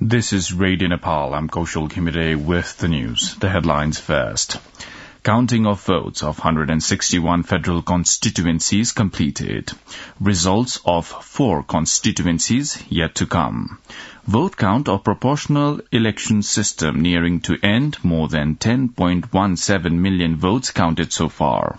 This is Radio Nepal. I'm Kaushal Khimire with the news. The headlines first. Counting of votes of 161 federal constituencies completed. Results of 4 constituencies yet to come. Vote count of proportional election system nearing to end. More than 10.17 million votes counted so far.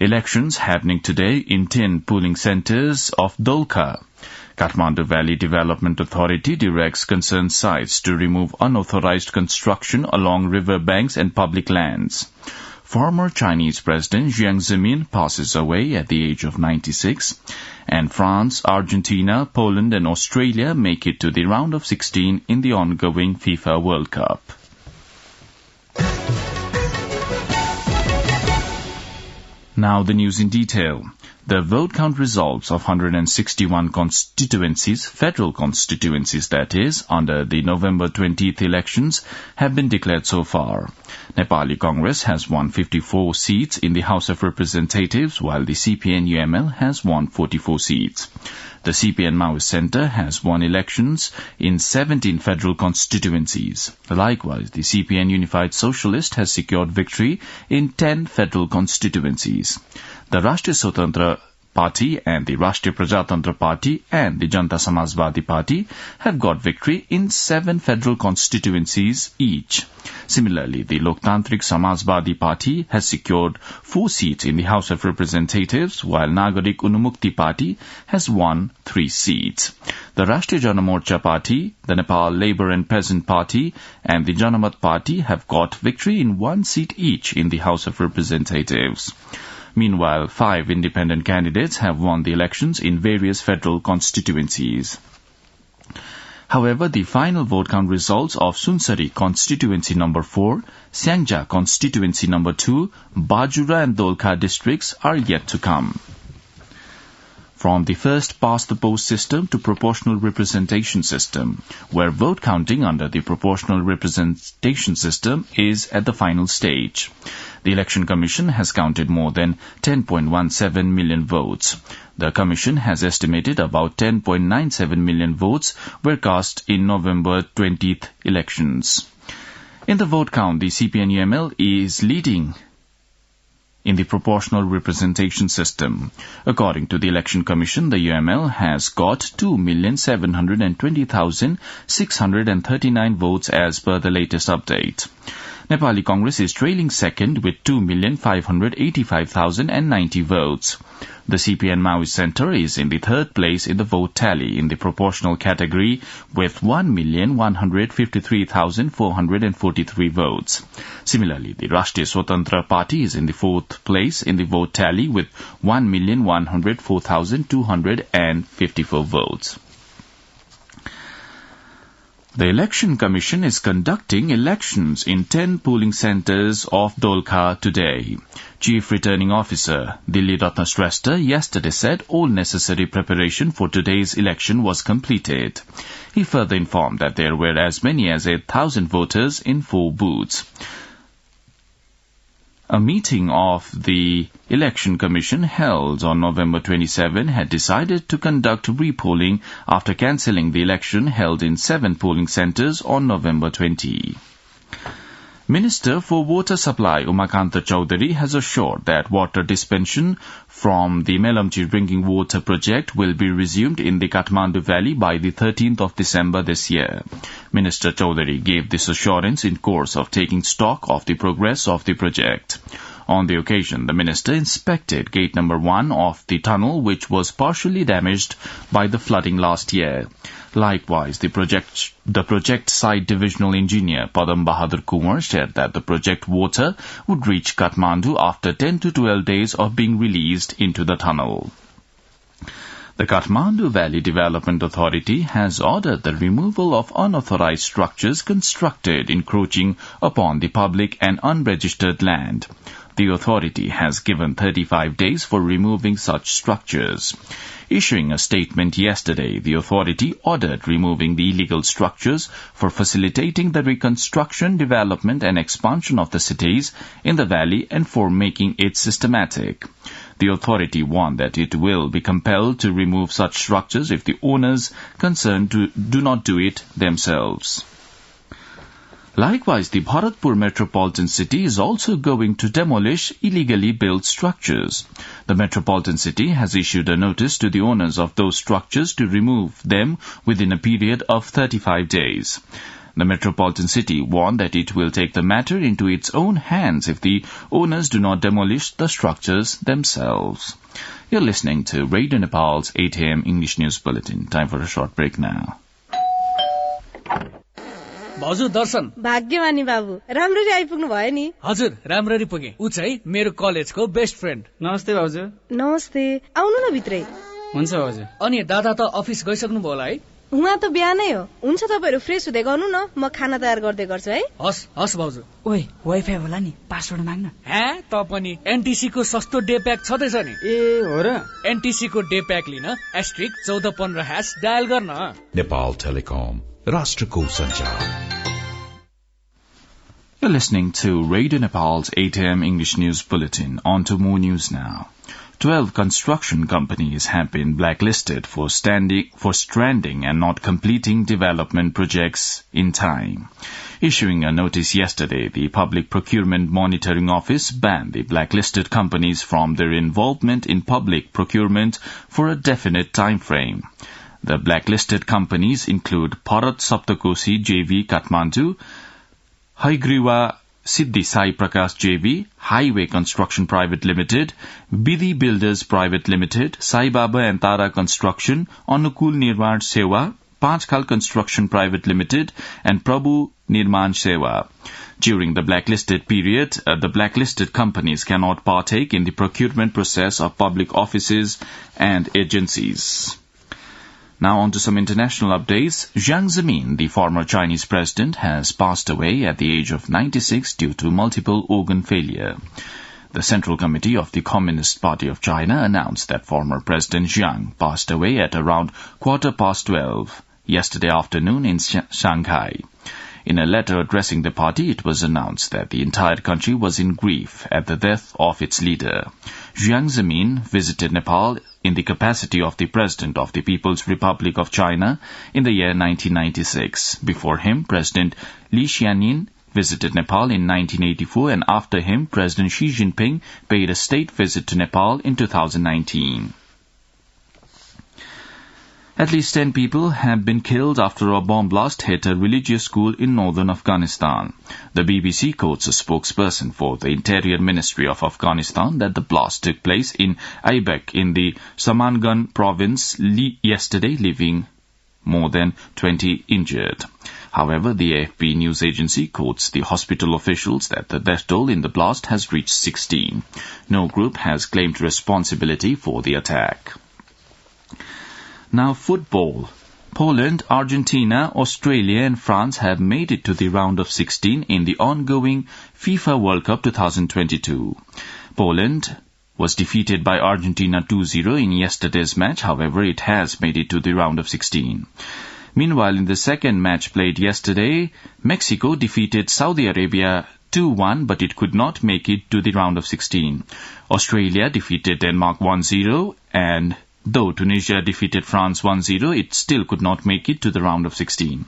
Elections happening today in 10 polling centres of Dolka. Kathmandu Valley Development Authority directs concerned sites to remove unauthorized construction along river banks and public lands. Former Chinese President Jiang Zemin passes away at the age of 96. And France, Argentina, Poland and Australia make it to the round of 16 in the ongoing FIFA World Cup. Now the news in detail. The vote count results of 161 constituencies, federal constituencies that is, under the November 20th elections have been declared so far. Nepali Congress has won 54 seats in the House of Representatives, while the CPN-UML has won 44 seats. The CPN Maoist Centre has won elections in 17 federal constituencies. Likewise, the CPN Unified Socialist has secured victory in 10 federal constituencies. The Rashtriya Swatantra Party and the Rashtriya Prajatantra Party and the Janata Samajwadi Party have got victory in 7 federal constituencies each. Similarly, the Loktantrik Samajwadi Party has secured 4 seats in the House of Representatives, while Nagarik Unmukti Party has won 3 seats. The Rashtriya Jana Morcha Party, the Nepal Labour and Peasant Party and the Janamat Party have got victory in 1 seat each in the House of Representatives. Meanwhile, 5 independent candidates have won the elections in various federal constituencies. However, the final vote count results of Sunsari Constituency Number 4, Syangja Constituency Number 2, Bajura and Dolka districts are yet to come. From the first past-the-post system to proportional representation system, where vote counting under the proportional representation system is at the final stage. The Election Commission has counted more than 10.17 million votes. The Commission has estimated about 10.97 million votes were cast in November 20th elections. In the vote count, the CPN-UML is leading in the proportional representation system. According to the Election Commission, the UML has got 2,720,639 votes as per the latest update. Nepali Congress is trailing second with 2,585,090 votes. The CPN Maoist Centre is in the third place in the vote tally in the proportional category with 1,153,443 votes. Similarly, the Rashtriya Swatantra Party is in the fourth place in the vote tally with 1,104,254 votes. The Election Commission is conducting elections in 10 polling centres of Dolka today. Chief Returning Officer Dilli Ratna Shrestha yesterday said all necessary preparation for today's election was completed. He further informed that there were as many as 8,000 voters in 4 booths. A meeting of the Election Commission held on November 27 had decided to conduct repolling after cancelling the election held in 7 polling centres on November 20. Minister for Water Supply Umakanta Chowdhury has assured that water dispensation from the Melamchi drinking water project will be resumed in the Kathmandu Valley by the 13th of December this year. Minister Chowdhury gave this assurance in course of taking stock of the progress of the project. On the occasion, the minister inspected gate number 1 of the tunnel, which was partially damaged by the flooding last year. Likewise, the project site divisional engineer Padam Bahadur Kumar said that the project water would reach Kathmandu after 10 to 12 days of being released into the tunnel. The Kathmandu Valley Development Authority has ordered the removal of unauthorized structures constructed encroaching upon the public and unregistered land. The authority has given 35 days for removing such structures. Issuing a statement yesterday, the authority ordered removing the illegal structures for facilitating the reconstruction, development and expansion of the cities in the valley and for making it systematic. The authority warned that it will be compelled to remove such structures if the owners concerned do not do it themselves. Likewise, the Bharatpur metropolitan city is also going to demolish illegally built structures. The metropolitan city has issued a notice to the owners of those structures to remove them within a period of 35 days. The metropolitan city warned that it will take the matter into its own hands if the owners do not demolish the structures themselves. You're listening to Radio Nepal's 8 a.m. English News Bulletin. Time for a short break now. भाउजू दर्शन भाग्यमानी बाबु राम्ररी आइपुग्नु भयो नि हजुर राम्ररी पुगे उ चाहिँ मेरो कलेजको बेस्ट फ्रेन्ड नमस्ते भाउजू नमस्ते आउनु न भित्रै हुन्छ भाउजू अनि दादा त अफिस गइसक्नु भयो होला है उहाँ त बिहानै हो हुन्छ तपाईहरु फ्रेश हुँदै गर्नु न म खाना तयार गर्दै गर्छु है हस् हस् भाउजू ओइ वाइफाई होला नि पासवर्ड माग्न हे त पनि एनटीसी को सस्तो डे प्याक छदैछ नि ए हो र एनटीसी को डे प्याक लिन *1415# डायल गर्न Nepal Telecom Rashtrako Sanchar. You're listening to Radio Nepal's 8 a.m. English News Bulletin. On to more news now. 12 construction companies have been blacklisted for stranding and not completing development projects in time. Issuing a notice yesterday, the Public Procurement Monitoring Office banned the blacklisted companies from their involvement in public procurement for a definite time frame. The blacklisted companies include Bharat Saptakoshi JV Kathmandu, Haigriwa Siddhi Sai Prakash JV, Highway Construction Private Limited, Bidhi Builders Private Limited, Sai Baba and Tara Construction, Anukul Nirman Sewa, Panchkhal Construction Private Limited, and Prabhu Nirman Sewa. During the blacklisted period, the blacklisted companies cannot partake in the procurement process of public offices and agencies. Now on to some international updates. Jiang Zemin, the former Chinese president, has passed away at the age of 96 due to multiple organ failure. The Central Committee of the Communist Party of China announced that former President Jiang passed away at around 12:15 yesterday afternoon in Shanghai. In a letter addressing the party, it was announced that the entire country was in grief at the death of its leader. Jiang Zemin visited Nepal in the capacity of the President of the People's Republic of China in the year 1996. Before him, President Li Xianyin visited Nepal in 1984, and after him, President Xi Jinping paid a state visit to Nepal in 2019. At least 10 people have been killed after a bomb blast hit a religious school in northern Afghanistan. The BBC quotes a spokesperson for the Interior Ministry of Afghanistan that the blast took place in Aibak in the Samangan province yesterday, leaving more than 20 injured. However, the AFP news agency quotes the hospital officials that the death toll in the blast has reached 16. No group has claimed responsibility for the attack. Now football. Poland, Argentina, Australia and France have made it to the round of 16 in the ongoing FIFA World Cup 2022. Poland was defeated by Argentina 2-0 in yesterday's match. However, it has made it to the round of 16. Meanwhile, in the second match played yesterday, Mexico defeated Saudi Arabia 2-1, but it could not make it to the round of 16. Australia defeated Denmark 1-0, and though Tunisia defeated France 1-0, it still could not make it to the round of 16.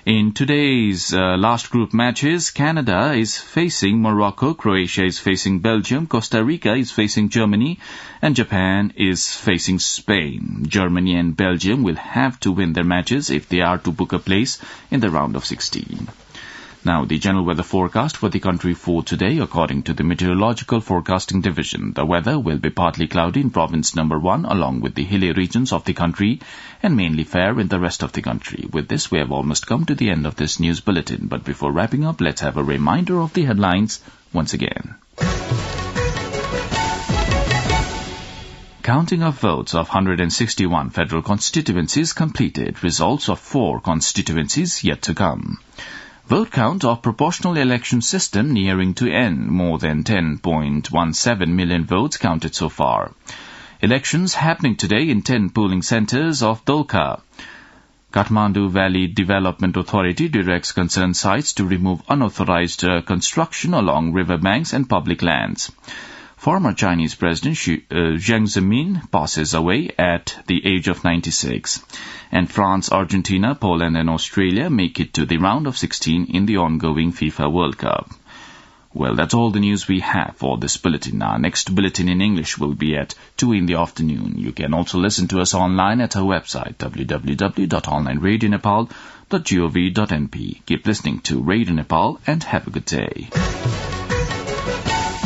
In today's last group matches, Canada is facing Morocco, Croatia is facing Belgium, Costa Rica is facing Germany, and Japan is facing Spain. Germany and Belgium will have to win their matches if they are to book a place in the round of 16. Now, the general weather forecast for the country for today, according to the Meteorological Forecasting Division. The weather will be partly cloudy in province number 1, along with the hilly regions of the country, and mainly fair in the rest of the country. With this, we have almost come to the end of this news bulletin. But before wrapping up, let's have a reminder of the headlines once again. Counting of votes of 161 federal constituencies completed. Results of 4 constituencies yet to come. Vote count of proportional election system nearing to end. More than 10.17 million votes counted so far. Elections happening today in 10 polling centers of Dolka. Kathmandu Valley Development Authority directs concerned sites to remove unauthorized construction along riverbanks and public lands. Former Chinese President Jiang Zemin passes away at the age of 96. And France, Argentina, Poland and Australia make it to the round of 16 in the ongoing FIFA World Cup. Well, that's all the news we have for this bulletin. Our next bulletin in English will be at 2 in the afternoon. You can also listen to us online at our website, www.onlineradionepal.gov.np. Keep listening to Radio Nepal and have a good day.